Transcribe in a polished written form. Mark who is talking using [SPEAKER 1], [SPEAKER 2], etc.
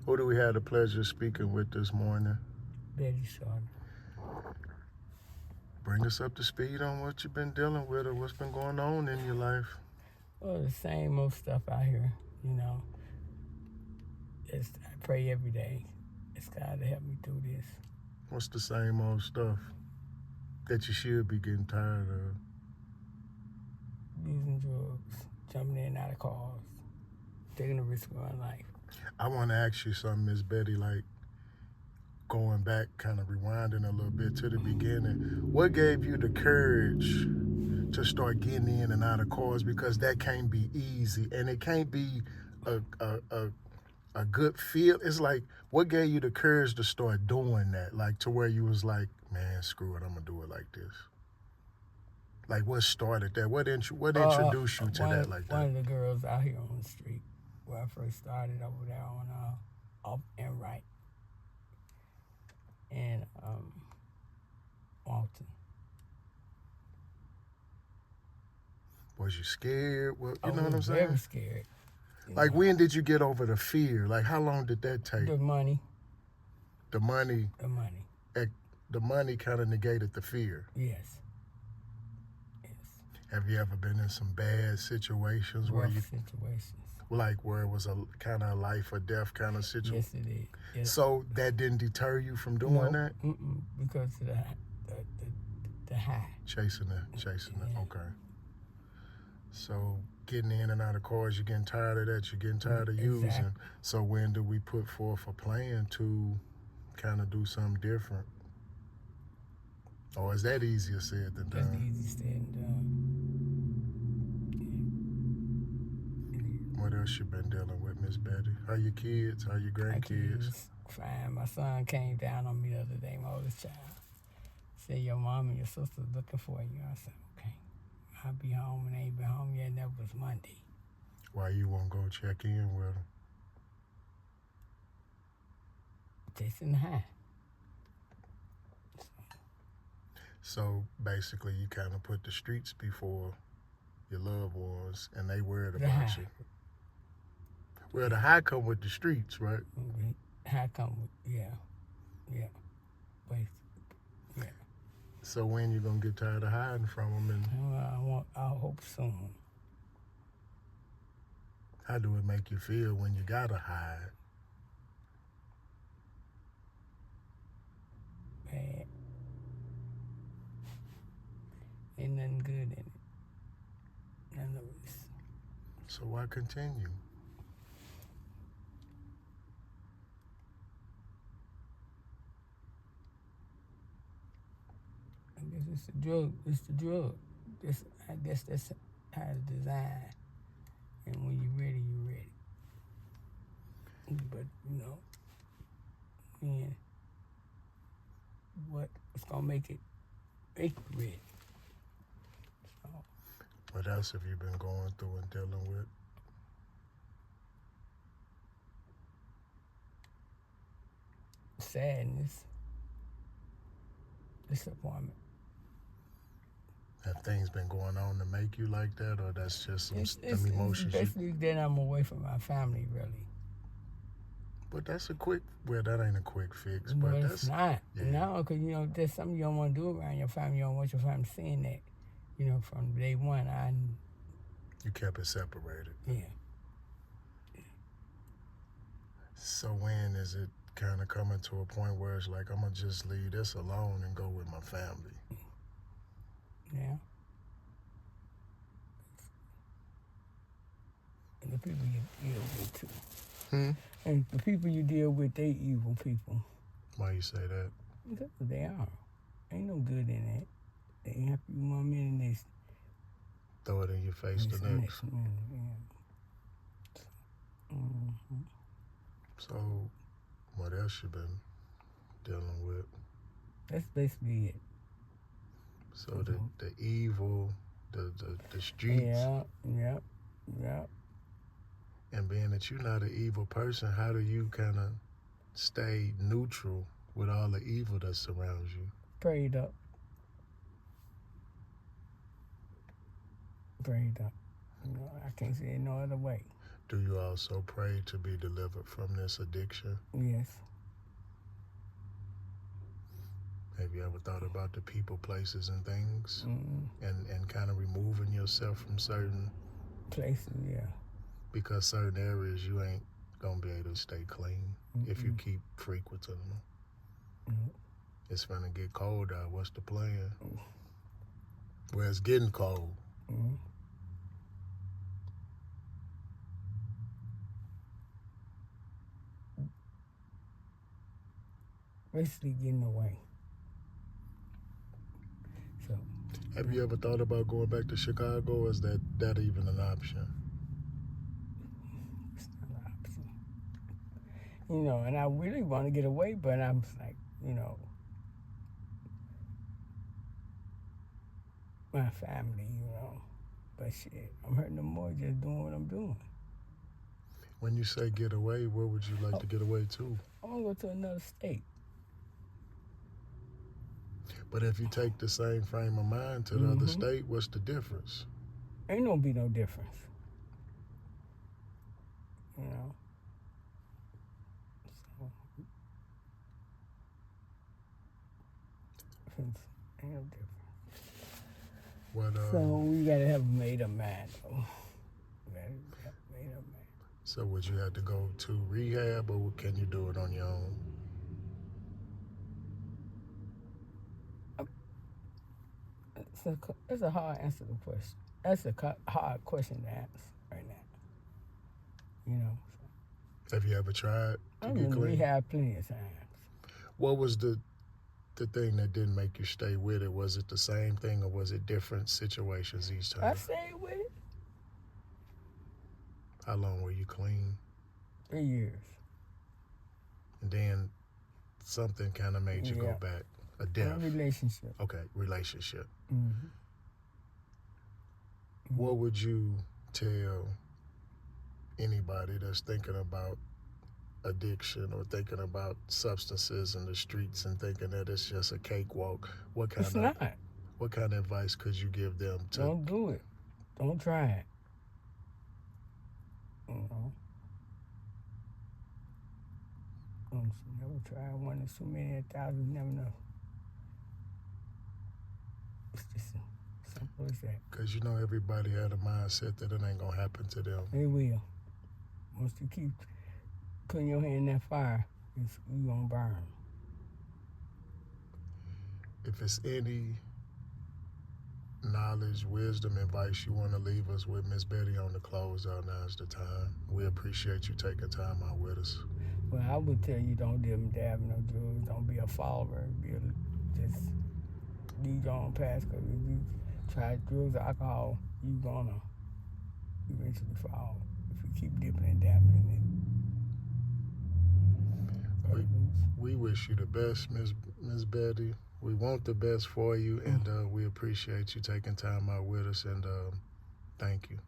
[SPEAKER 1] Who do we have the pleasure of speaking with this morning?
[SPEAKER 2] Betty Shorter.
[SPEAKER 1] Bring us up to speed on what you've been dealing with or what's been going on in your life.
[SPEAKER 2] Well, the same old stuff out here, you know. I pray every day. It's God to help me through this.
[SPEAKER 1] What's the same old stuff that you should be getting tired of?
[SPEAKER 2] Using drugs, jumping in and out of cars, taking a risk of my life.
[SPEAKER 1] I want to ask you something, Miss Betty, like going back, kind of rewinding a little bit to the beginning. What gave you the courage to start getting in and out of cars? Because that can't be easy, and it can't be a good feel. It's like, what gave you the courage to start doing that? Like, to where you was like, man, screw it, I'm gonna do it like this. Like, what started that? What introduced you to that like that?
[SPEAKER 2] One of the girls out here on the street where I first started over there on Up and Right in Walton.
[SPEAKER 1] Was you scared? Well, you know
[SPEAKER 2] I
[SPEAKER 1] what I'm
[SPEAKER 2] was
[SPEAKER 1] saying?
[SPEAKER 2] very scared.
[SPEAKER 1] Like, when did you get over the fear? Like, how long did that take?
[SPEAKER 2] The money.
[SPEAKER 1] The money.
[SPEAKER 2] The money.
[SPEAKER 1] The money kind of negated the fear.
[SPEAKER 2] Yes.
[SPEAKER 1] Have you ever been in some bad situations
[SPEAKER 2] situations?
[SPEAKER 1] Like where it was a kind of life or death kind of situation?
[SPEAKER 2] Yes, it is. Yes.
[SPEAKER 1] So that didn't deter you from doing that?
[SPEAKER 2] Because of the high.
[SPEAKER 1] Chasing it. Okay. So getting in and out of cars, you're getting tired of that. You're getting tired of using. So when do we put forth a plan to kind of do something different? Or is that easier said than done?
[SPEAKER 2] That's easier said than done.
[SPEAKER 1] What else you been dealing with, Miss Betty? How your kids? How your grandkids?
[SPEAKER 2] Fine. My son came down on me the other day, my oldest child. Said, your mom and your sister's looking for you. I said, okay. I'll be home, and they ain't been home yet, and that was Monday.
[SPEAKER 1] Why you won't go check in with them?
[SPEAKER 2] Chasing the high.
[SPEAKER 1] So basically, you kind of put the streets before your loved ones, and they worried about you. Well, the high come with the streets, right?
[SPEAKER 2] High come with, yeah. Basically, yeah.
[SPEAKER 1] So when you gonna get tired of hiding from them? And
[SPEAKER 2] I hope soon.
[SPEAKER 1] How do it make you feel when you gotta hide?
[SPEAKER 2] Bad. Ain't nothing good in it. None of it.
[SPEAKER 1] So why continue?
[SPEAKER 2] I guess it's the drug. I guess that's how it's designed. And when you're ready, you're ready. But, man, what's going to make you ready? So,
[SPEAKER 1] what else have you been going through and dealing with?
[SPEAKER 2] Sadness. Disappointment.
[SPEAKER 1] Have things been going on to make you like that, or that's just some emotions?
[SPEAKER 2] It's basically that I'm away from my family, really.
[SPEAKER 1] But that's that ain't a quick fix.
[SPEAKER 2] But it's not. Yeah. No, because, there's something you don't want to do around your family. You don't want your family seeing that. From day one,
[SPEAKER 1] you kept it separated.
[SPEAKER 2] Yeah.
[SPEAKER 1] So when is it kind of coming to a point where it's like, I'm going to just leave this alone and go with my family?
[SPEAKER 2] Yeah. And the people you deal with, too. And the people you deal with, they evil people.
[SPEAKER 1] Why you say that?
[SPEAKER 2] Because they are. Ain't no good in that. They have you 1 minute and they
[SPEAKER 1] throw it in your face the next. So, what else you been dealing with?
[SPEAKER 2] That's basically it.
[SPEAKER 1] So the evil, the streets.
[SPEAKER 2] Yeah.
[SPEAKER 1] And being that you're not an evil person, how do you kind of stay neutral with all the evil that surrounds you?
[SPEAKER 2] Prayed up. I can't say it no other way.
[SPEAKER 1] Do you also pray to be delivered from this addiction?
[SPEAKER 2] Yes.
[SPEAKER 1] Have you ever thought about the people, places, and things,
[SPEAKER 2] Mm,
[SPEAKER 1] and kind of removing yourself from certain,
[SPEAKER 2] places, yeah.
[SPEAKER 1] because certain areas you ain't gonna be able to stay clean if you keep frequenting them?
[SPEAKER 2] Mm.
[SPEAKER 1] It's gonna get cold out. What's the plan? Well, it's getting cold.
[SPEAKER 2] Mm. Basically getting away. So,
[SPEAKER 1] Have you ever thought about going back to Chicago, or is that even an option?
[SPEAKER 2] it's not an option. You know, and I really want to get away, but I'm like, you know, my family, you know. But shit, I'm hurting them more just doing what I'm doing.
[SPEAKER 1] When you say get away, where would you like to get away to?
[SPEAKER 2] I want to go to another state.
[SPEAKER 1] But if you take the same frame of mind to the other state, what's the difference?
[SPEAKER 2] Ain't gonna be no difference. You know? So, ain't no difference.
[SPEAKER 1] What,
[SPEAKER 2] So we gotta have a made up mind, though. We gotta have a made up mind.
[SPEAKER 1] So would you have to go to rehab, or can you do it on your own?
[SPEAKER 2] It's a hard answer to question. That's a hard question to answer right now. You know?
[SPEAKER 1] Have you ever tried to
[SPEAKER 2] I've
[SPEAKER 1] get
[SPEAKER 2] been in
[SPEAKER 1] clean?
[SPEAKER 2] rehab plenty of times.
[SPEAKER 1] What was the thing that didn't make you stay with it? Was it the same thing, or was it different situations each time?
[SPEAKER 2] I stayed with it
[SPEAKER 1] How long were you clean?
[SPEAKER 2] 3 years.
[SPEAKER 1] And then something kind of made you go
[SPEAKER 2] Yeah.
[SPEAKER 1] back. A
[SPEAKER 2] A
[SPEAKER 1] death.
[SPEAKER 2] relationship.
[SPEAKER 1] Okay, relationship.
[SPEAKER 2] Mm-hmm.
[SPEAKER 1] What would you tell anybody that's thinking about addiction or thinking about substances in the streets and thinking that it's just a cakewalk? What
[SPEAKER 2] It's
[SPEAKER 1] kind
[SPEAKER 2] not.
[SPEAKER 1] of advice could you give them to?
[SPEAKER 2] Don't do it. Don't try it. You know? Never try one. There's too many, 1,000, never know. It's just simple as that.
[SPEAKER 1] Because you know everybody had a mindset that it ain't going to happen to them.
[SPEAKER 2] It will. Once you keep putting your hand in that fire, you're going to burn.
[SPEAKER 1] If it's any knowledge, wisdom, advice you want to leave us with, Miss Betty, on the close out, now's the time. We appreciate you taking time out with us.
[SPEAKER 2] Well, I would tell you don't dib and dab in no drugs. Don't be a follower. Just lead your own path. Because if you try drugs or alcohol, you're going to eventually fall. If you keep dipping and dabbing in it.
[SPEAKER 1] We wish you the best, Miss Betty. We want the best for you, and we appreciate you taking time out with us, and thank you.